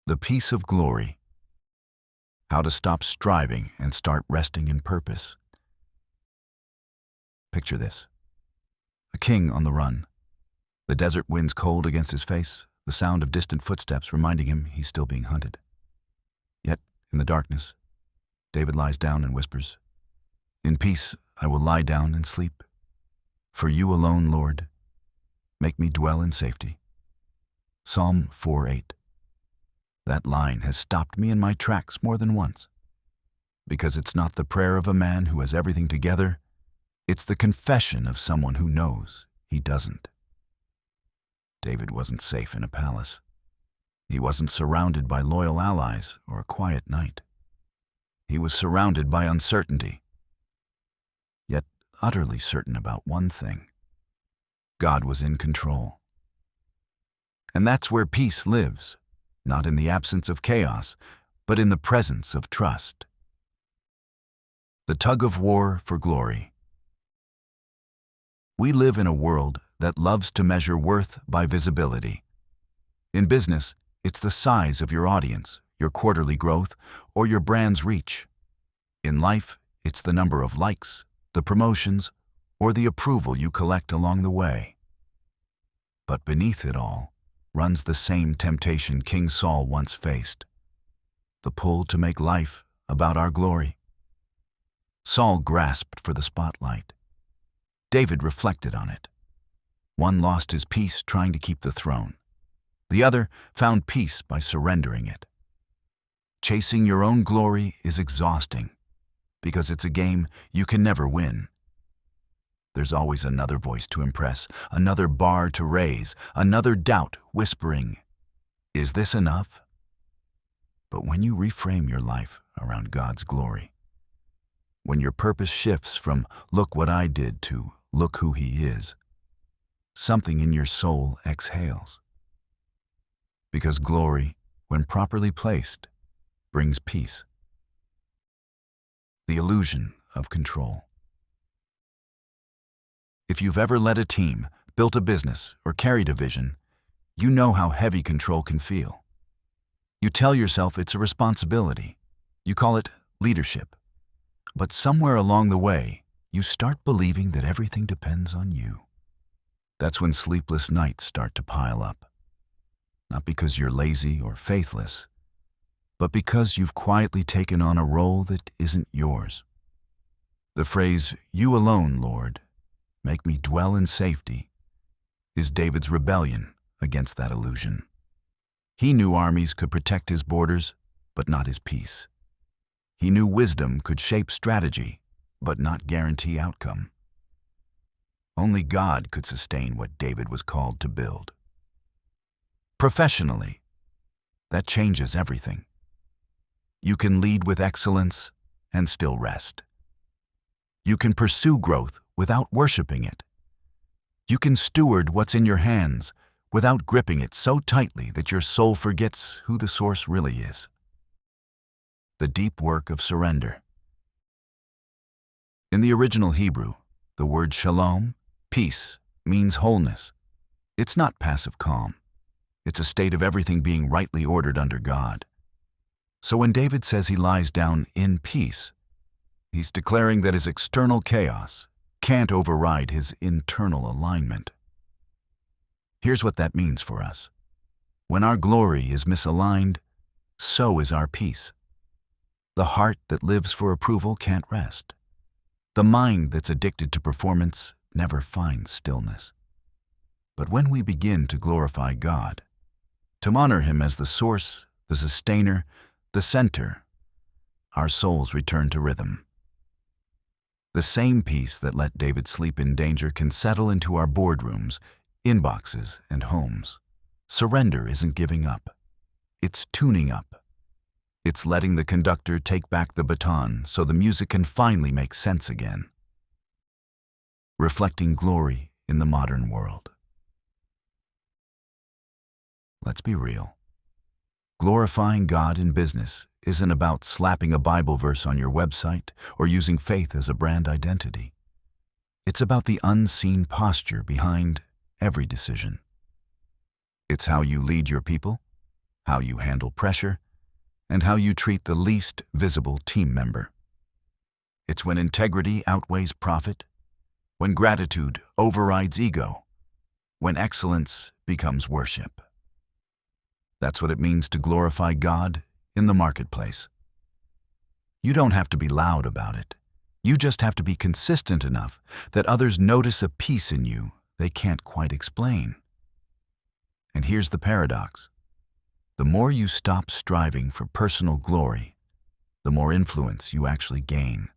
The peace of glory. How to stop striving and start resting in purpose. Picture this. A king on the run. The desert winds cold against his face, the sound of distant footsteps reminding him he's still being hunted. Yet, in the darkness, David lies down and whispers, "In peace I will lie down and sleep. For you alone, Lord, make me dwell in safety." Psalm 4:8. That line has stopped me in my tracks more than once. Because it's not the prayer of a man who has everything together, it's the confession of someone who knows he doesn't. David wasn't safe in a palace. He wasn't surrounded by loyal allies or a quiet night. He was surrounded by uncertainty, yet utterly certain about one thing. God was in control. And that's where peace lives, not in the absence of chaos, but in the presence of trust. The tug of war for glory. We live in a world that loves to measure worth by visibility. In business, it's the size of your audience, your quarterly growth, or your brand's reach. In life, it's the number of likes, the promotions, or the approval you collect along the way. But beneath it all runs the same temptation King Saul once faced, the pull to make life about our glory. Saul grasped for the spotlight. David reflected on it. One lost his peace trying to keep the throne. The other found peace by surrendering it. Chasing your own glory is exhausting because it's a game you can never win. There's always another voice to impress, another bar to raise, another doubt whispering, "Is this enough?" But when you reframe your life around God's glory, when your purpose shifts from "look what I did" to "look who He is," something in your soul exhales. Because glory, when properly placed, brings peace. The illusion of control. If you've ever led a team, built a business, or carried a vision, you know how heavy control can feel. You tell yourself it's a responsibility. You call it leadership. But somewhere along the way, you start believing that everything depends on you. That's when sleepless nights start to pile up. Not because you're lazy or faithless, but because you've quietly taken on a role that isn't yours. The phrase, "You alone, Lord, make me dwell in safety," is David's rebellion against that illusion. He knew armies could protect his borders, but not his peace. He knew wisdom could shape strategy, but not guarantee outcome. Only God could sustain what David was called to build. Professionally, that changes everything. You can lead with excellence and still rest. You can pursue growth without worshiping it. You can steward what's in your hands without gripping it so tightly that your soul forgets who the source really is. The deep work of surrender. In the original Hebrew, the word shalom, peace, means wholeness. It's not passive calm. It's a state of everything being rightly ordered under God. So when David says he lies down in peace, he's declaring that his external chaos can't override his internal alignment. Here's what that means for us. When our glory is misaligned, so is our peace. The heart that lives for approval can't rest. The mind that's addicted to performance never finds stillness. But when we begin to glorify God, to honor Him as the source, the sustainer, the center, our souls return to rhythm. The same peace that let David sleep in danger can settle into our boardrooms, inboxes, and homes. Surrender isn't giving up. It's tuning up. It's letting the conductor take back the baton so the music can finally make sense again. Reflecting glory in the modern world. Let's be real. Glorifying God in business isn't about slapping a Bible verse on your website or using faith as a brand identity. It's about the unseen posture behind every decision. It's how you lead your people, how you handle pressure, and how you treat the least visible team member. It's when integrity outweighs profit, when gratitude overrides ego, when excellence becomes worship. That's what it means to glorify God in the marketplace. You don't have to be loud about it. You just have to be consistent enough that others notice a peace in you they can't quite explain. And here's the paradox. The more you stop striving for personal glory, the more influence you actually gain.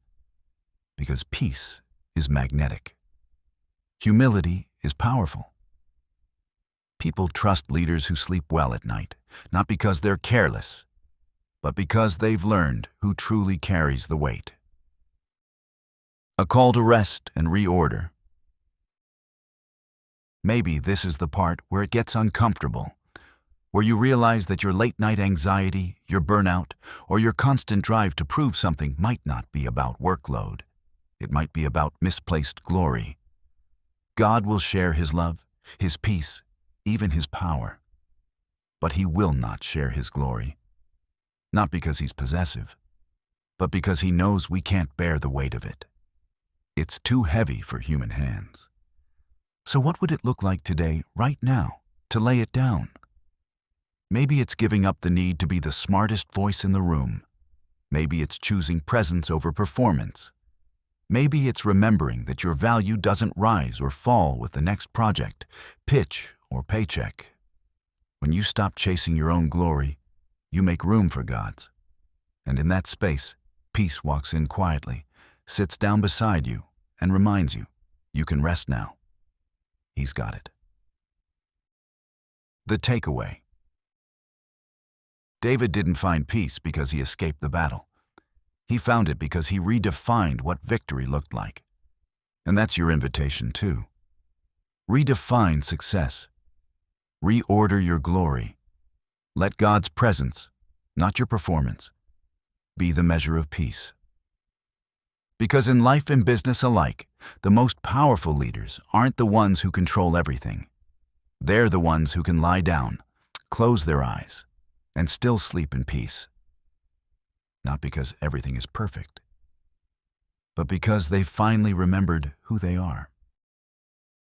Because peace is magnetic. Humility is powerful. People trust leaders who sleep well at night, not because they're careless, but because they've learned who truly carries the weight. A call to rest and reorder. Maybe this is the part where it gets uncomfortable, where you realize that your late-night anxiety, your burnout, or your constant drive to prove something might not be about workload. It might be about misplaced glory. God will share His love, His peace, even His power. But He will not share His glory. Not because He's possessive, but because He knows we can't bear the weight of it. It's too heavy for human hands. So what would it look like today, right now, to lay it down? Maybe it's giving up the need to be the smartest voice in the room. Maybe it's choosing presence over performance. Maybe it's remembering that your value doesn't rise or fall with the next project, pitch, or paycheck. When you stop chasing your own glory, you make room for God's. And in that space, peace walks in quietly, sits down beside you, and reminds you, you can rest now. He's got it. The takeaway. David didn't find peace because he escaped the battle. He found it because he redefined what victory looked like. And that's your invitation too. Redefine success. Reorder your glory. Let God's presence, not your performance, be the measure of peace. Because in life and business alike, the most powerful leaders aren't the ones who control everything. They're the ones who can lie down, close their eyes, and still sleep in peace. Not because everything is perfect, but because they've finally remembered who they are.